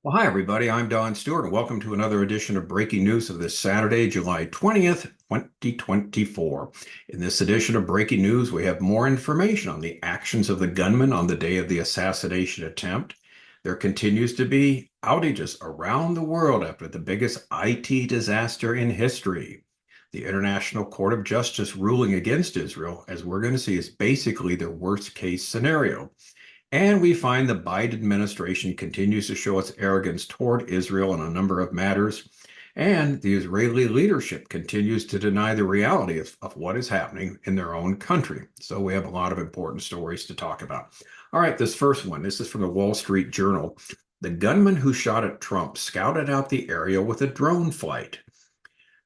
Well, hi, everybody. I'm Don Stewart, and welcome to another edition of Breaking News of this Saturday, July 20th, 2024. In this edition of Breaking News, we have more information on the actions of the gunman on the day of the assassination attempt. There continues to be outages around the world after the biggest IT disaster in history. The International Court of Justice ruling against Israel, as we're going to see, is basically their worst case scenario. And we find the Biden administration continues to show its arrogance toward Israel on a number of matters. And the Israeli leadership continues to deny the reality of what is happening in their own country. So we have a lot of important stories to talk about. All right, this first one, this is from the Wall Street Journal. The gunman who shot at Trump scouted out the area with a drone flight.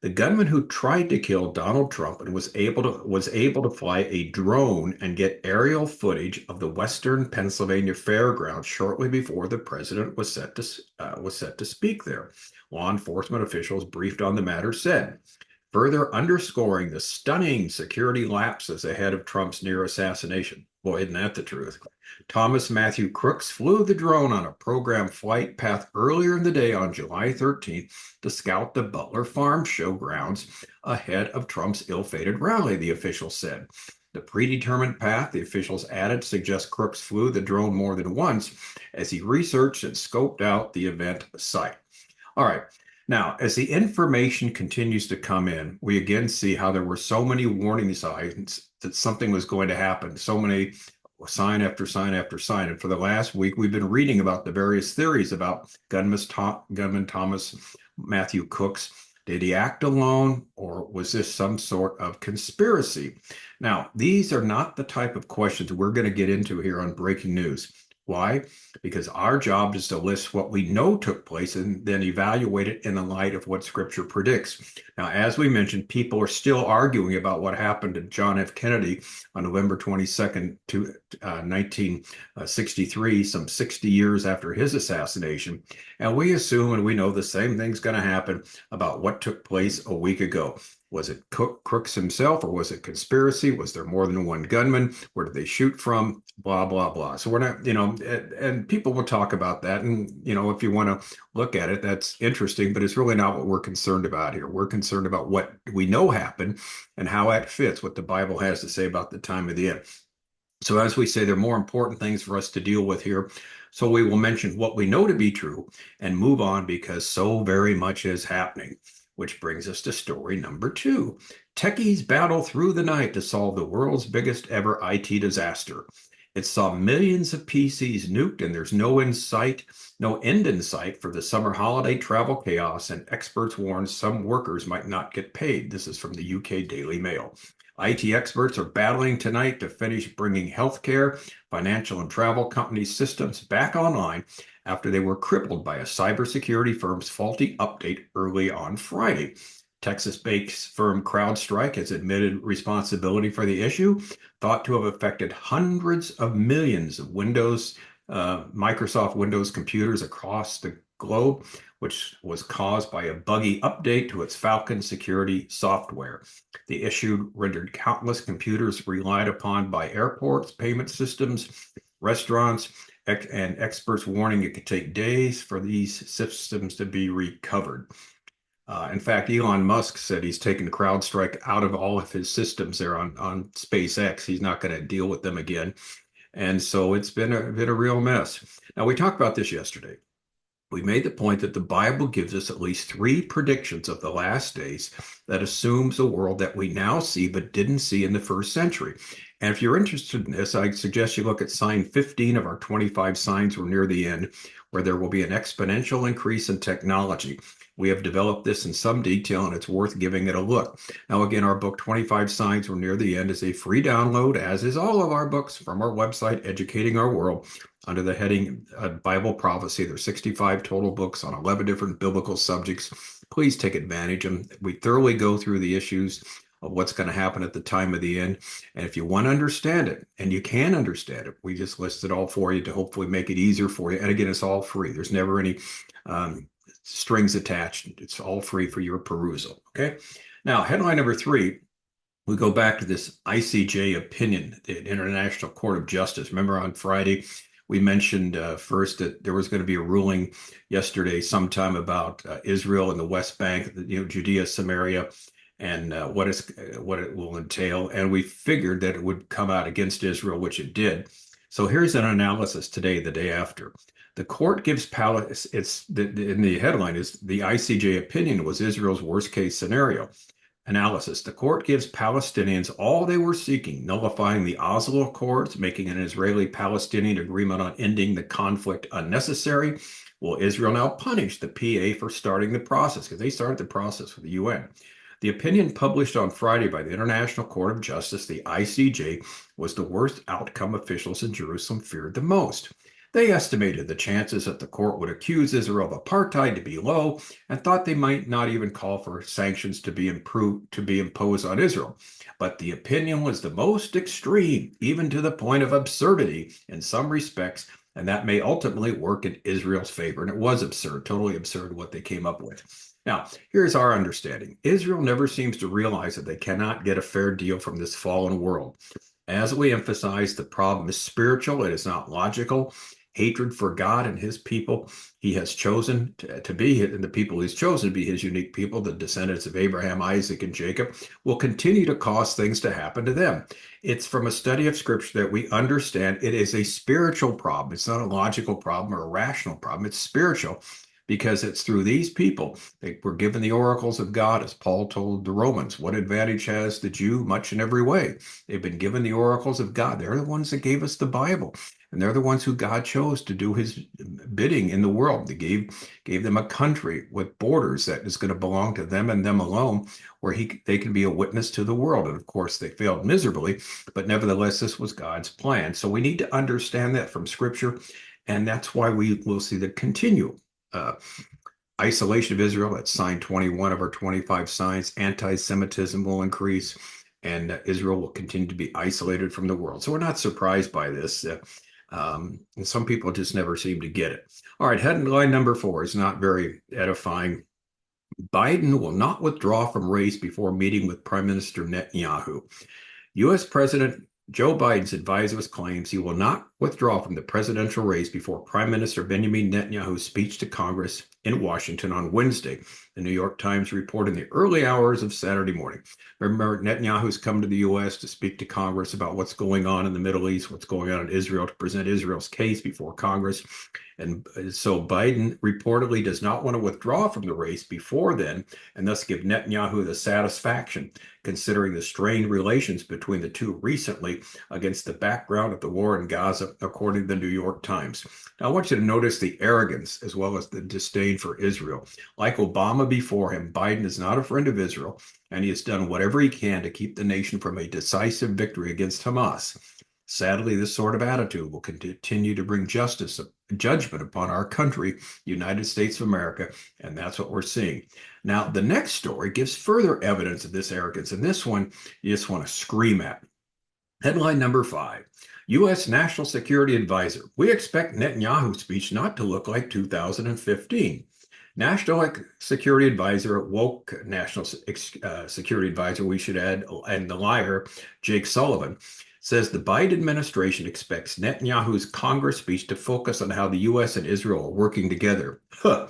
The gunman who tried to kill Donald Trump and was able to fly a drone and get aerial footage of the Western Pennsylvania fairgrounds shortly before the president was set to speak there. Law enforcement officials briefed on the matter said, further underscoring the stunning security lapses ahead of Trump's near assassination. Boy, isn't that the truth? Thomas Matthew Crooks flew the drone on a programmed flight path earlier in the day on July 13th to scout the Butler Farm show grounds ahead of Trump's ill-fated rally, the officials said. The predetermined path, the officials added, suggests Crooks flew the drone more than once as he researched and scoped out the event site. All right. Now, as the information continues to come in, we again see how there were so many warning signs that something was going to happen, so many sign after sign after sign. And for the last week, we've been reading about the various theories about gunman Thomas Matthew Crooks. Did he act alone, or was this some sort of conspiracy? Now, these are not the type of questions we're going to get into here on Breaking News. Why? Because our job is to list what we know took place and then evaluate it in the light of what Scripture predicts. Now, as we mentioned, people are still arguing about what happened to John F. Kennedy on November 22nd, 1963, some 60 years after his assassination. And we assume and we know the same thing's going to happen about what took place a week ago. Was it Crooks himself, or was it conspiracy? Was there more than one gunman? Where did they shoot from? Blah, blah, blah. So we're not, and people will talk about that. And, if you want to look at it, that's interesting, but it's really not what we're concerned about here. We're concerned about what we know happened and how that fits what the Bible has to say about the time of the end. So as we say, there are more important things for us to deal with here. So we will mention what we know to be true and move on because so very much is happening. Which brings us to story number 2. Techies battle through the night to solve the world's biggest ever IT disaster. It saw millions of PCs nuked, and there's no end in sight for the summer holiday travel chaos, and experts warn some workers might not get paid. This is from the UK Daily Mail. IT experts are battling tonight to finish bringing healthcare, financial, and travel companies' systems back online after they were crippled by a cybersecurity firm's faulty update early on Friday. Texas-based firm CrowdStrike has admitted responsibility for the issue, thought to have affected hundreds of millions of Microsoft Windows computers across the globe, which was caused by a buggy update to its Falcon security software. The issue rendered countless computers relied upon by airports, payment systems, restaurants, and experts warning it could take days for these systems to be recovered. In fact, Elon Musk said he's taken CrowdStrike out of all of his systems there on SpaceX. He's not going to deal with them again. And so it's been a real mess. Now, we talked about this yesterday. We made the point that the Bible gives us at least 3 predictions of the last days that assumes a world that we now see but didn't see in the first century. And if you're interested in this, I suggest you look at sign 15 of our 25 signs. We're near the end, where there will be an exponential increase in technology. We have developed this in some detail, and it's worth giving it a look. Now, again, our book, 25 Signs We're Near the End, is a free download, as is all of our books from our website, Educating Our World, under the heading Bible Prophecy. There's 65 total books on 11 different biblical subjects. Please take advantage of them. We thoroughly go through the issues of what's going to happen at the time of the end. And if you want to understand it, and you can understand it, we just list it all for you to hopefully make it easier for you. And again, it's all free. There's never any strings attached. It's all free for your perusal. Okay. Now, headline number 3, we go back to this ICJ opinion, the International Court of Justice. Remember on Friday, We mentioned first that there was going to be a ruling yesterday sometime about Israel and the West Bank, Judea, Samaria, and what it will entail. And we figured that it would come out against Israel, which it did. So here's an analysis today, the day after. The court gives in the headline is the ICJ opinion was Israel's worst case scenario. Analysis. The court gives Palestinians all they were seeking, nullifying the Oslo Accords, making an Israeli-Palestinian agreement on ending the conflict unnecessary. Will Israel now punish the PA for starting the process? Because they started the process with the UN. The opinion published on Friday by the International Court of Justice, the ICJ, was the worst outcome officials in Jerusalem feared the most. They estimated the chances that the court would accuse Israel of apartheid to be low and thought they might not even call for sanctions to be imposed on Israel. But the opinion was the most extreme, even to the point of absurdity in some respects, and that may ultimately work in Israel's favor. And it was absurd, totally absurd what they came up with. Now, here's our understanding. Israel never seems to realize that they cannot get a fair deal from this fallen world. As we emphasize, the problem is spiritual, it is not logical. Hatred for God and his people he has chosen to be, and the people he's chosen to be his unique people, the descendants of Abraham, Isaac, and Jacob, will continue to cause things to happen to them. It's from a study of scripture that we understand it is a spiritual problem. It's not a logical problem or a rational problem. It's spiritual because it's through these people they were given the oracles of God, as Paul told the Romans. What advantage has the Jew? Much in every way. They've been given the oracles of God. They're the ones that gave us the Bible. And they're the ones who God chose to do his bidding in the world. They gave them a country with borders that is going to belong to them and them alone, where they can be a witness to the world. And of course, they failed miserably, but nevertheless, this was God's plan. So we need to understand that from Scripture, and that's why we will see the continual isolation of Israel. That's sign 21 of our 25 signs. Anti-Semitism will increase, and Israel will continue to be isolated from the world. So we're not surprised by this. And some people just never seem to get it. All right, headline number 4 is not very edifying. Biden will not withdraw from race before meeting with Prime Minister Netanyahu. U.S. President Joe Biden's advisors claims he will not withdraw from the presidential race before Prime Minister Benjamin Netanyahu's speech to Congress in Washington on Wednesday. The New York Times reported in the early hours of Saturday morning. Remember, Netanyahu's come to the U.S. to speak to Congress about what's going on in the Middle East, what's going on in Israel, to present Israel's case before Congress. And so Biden reportedly does not want to withdraw from the race before then, and thus give Netanyahu the satisfaction, considering the strained relations between the two recently against the background of the war in Gaza, according to the New York Times. Now, I want you to notice the arrogance as well as the disdain for Israel. Like Obama before him, Biden is not a friend of Israel, and he has done whatever he can to keep the nation from a decisive victory against Hamas. Sadly, this sort of attitude will continue to bring judgment upon our country, United States of America, and that's what we're seeing. Now, the next story gives further evidence of this arrogance, and this one you just want to scream at. Headline number 5, U.S. National Security Advisor. We expect Netanyahu's speech not to look like 2015. National Security Advisor, woke National Security Advisor, we should add, and the liar, Jake Sullivan, says the Biden administration expects Netanyahu's Congress speech to focus on how the U.S. and Israel are working together. All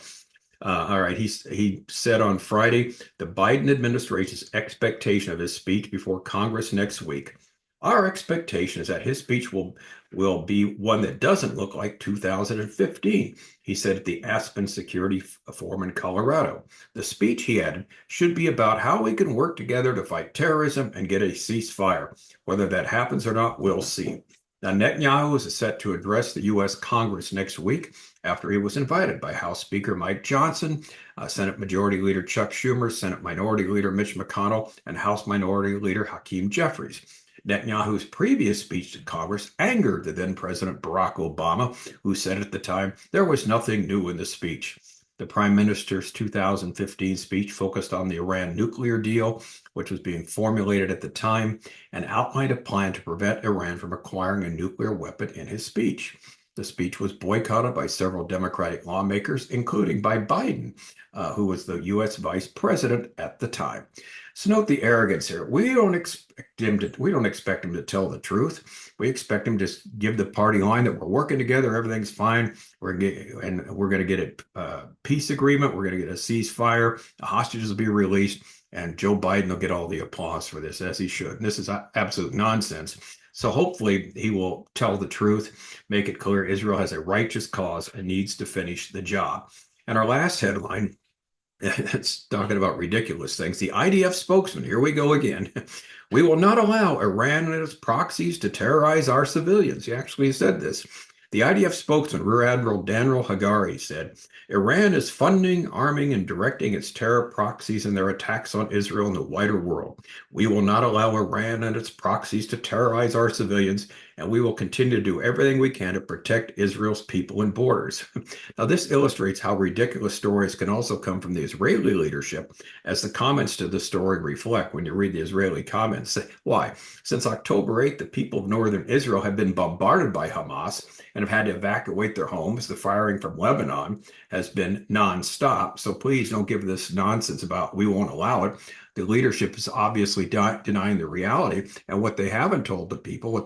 right, he said on Friday, the Biden administration's expectation of his speech before Congress next week. Our expectation is that his speech will be one that doesn't look like 2015, he said at the Aspen Security Forum in Colorado. The speech, he added, should be about how we can work together to fight terrorism and get a ceasefire. Whether that happens or not, we'll see. Now, Netanyahu is set to address the U.S. Congress next week after he was invited by House Speaker Mike Johnson, Senate Majority Leader Chuck Schumer, Senate Minority Leader Mitch McConnell, and House Minority Leader Hakeem Jeffries. Netanyahu's previous speech to Congress angered the then President Barack Obama, who said at the time there was nothing new in the speech. The Prime Minister's 2015 speech focused on the Iran nuclear deal, which was being formulated at the time, and outlined a plan to prevent Iran from acquiring a nuclear weapon in his speech. The speech was boycotted by several Democratic lawmakers, including by Biden, who was the U.S. vice president at the time. So note the arrogance here. We don't expect him to tell the truth. We expect him to just give the party line that we're working together, everything's fine. We're going to get a peace agreement. We're going to get a ceasefire. The hostages will be released, and Joe Biden will get all the applause for this, as he should. And this is absolute nonsense. So hopefully he will tell the truth, make it clear Israel has a righteous cause and needs to finish the job. And our last headline, it's talking about ridiculous things. The IDF spokesman, here we go again. We will not allow Iran and its proxies to terrorize our civilians. He actually said this. The IDF spokesman, Rear Admiral Daniel Hagari, said, Iran is funding, arming, and directing its terror proxies in their attacks on Israel and the wider world. We will not allow Iran and its proxies to terrorize our civilians, and we will continue to do everything we can to protect Israel's people and borders. Now, this illustrates how ridiculous stories can also come from the Israeli leadership, as the comments to the story reflect when you read the Israeli comments. Why? Since October 8th, the people of northern Israel have been bombarded by Hamas and have had to evacuate their homes. The firing from Lebanon has been nonstop. So please don't give this nonsense about we won't allow it. The leadership is obviously denying the reality. And what they haven't told the people,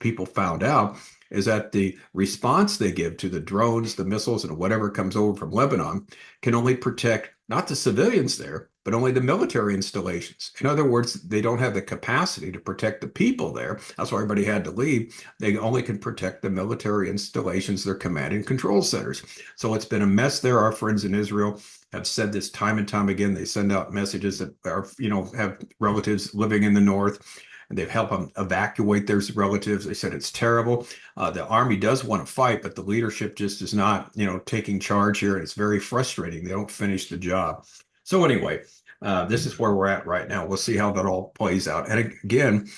people found out, is that the response they give to the drones, the missiles, and whatever comes over from Lebanon can only protect not the civilians there, but only the military installations. In other words, they don't have the capacity to protect the people there. That's why everybody had to leave. They only can protect the military installations, their command and control centers. So it's been a mess there. Our friends in Israel have said this time and time again. They send out messages that are, have relatives living in the north, and they've helped them evacuate their relatives. They said it's terrible. The army does want to fight, but the leadership just is not, taking charge here, and it's very frustrating. They don't finish the job. So anyway, this is where we're at right now. We'll see how that all plays out. And again,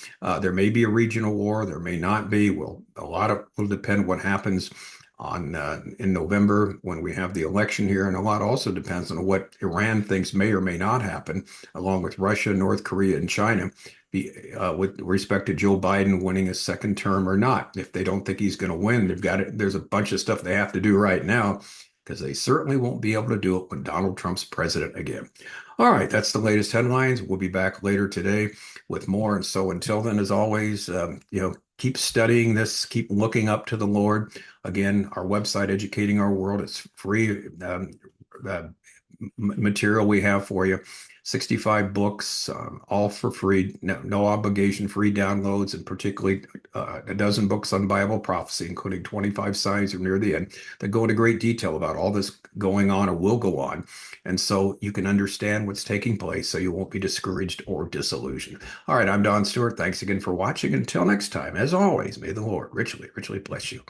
there may be a regional war. There may not be. Well, a lot of will depend what happens on in November when we have the election here, and a lot also depends on what Iran thinks may or may not happen, along with Russia, North Korea, and China, with respect to Joe Biden winning a second term or not. If they don't think he's going to win, there's a bunch of stuff they have to do right now, because they certainly won't be able to do it when Donald Trump's president again. All right, that's the latest headlines. We'll be back later today with more. And so until then, as always, keep studying this, keep looking up to the Lord. Again, our website, Educating Our World, it's free material we have for you. 65 books, all for free, no obligation, free downloads, and particularly a dozen books on Bible prophecy, including 25 signs near the end that go into great detail about all this going on or will go on. And so you can understand what's taking place so you won't be discouraged or disillusioned. All right, I'm Don Stewart. Thanks again for watching. Until next time, as always, may the Lord richly, richly bless you.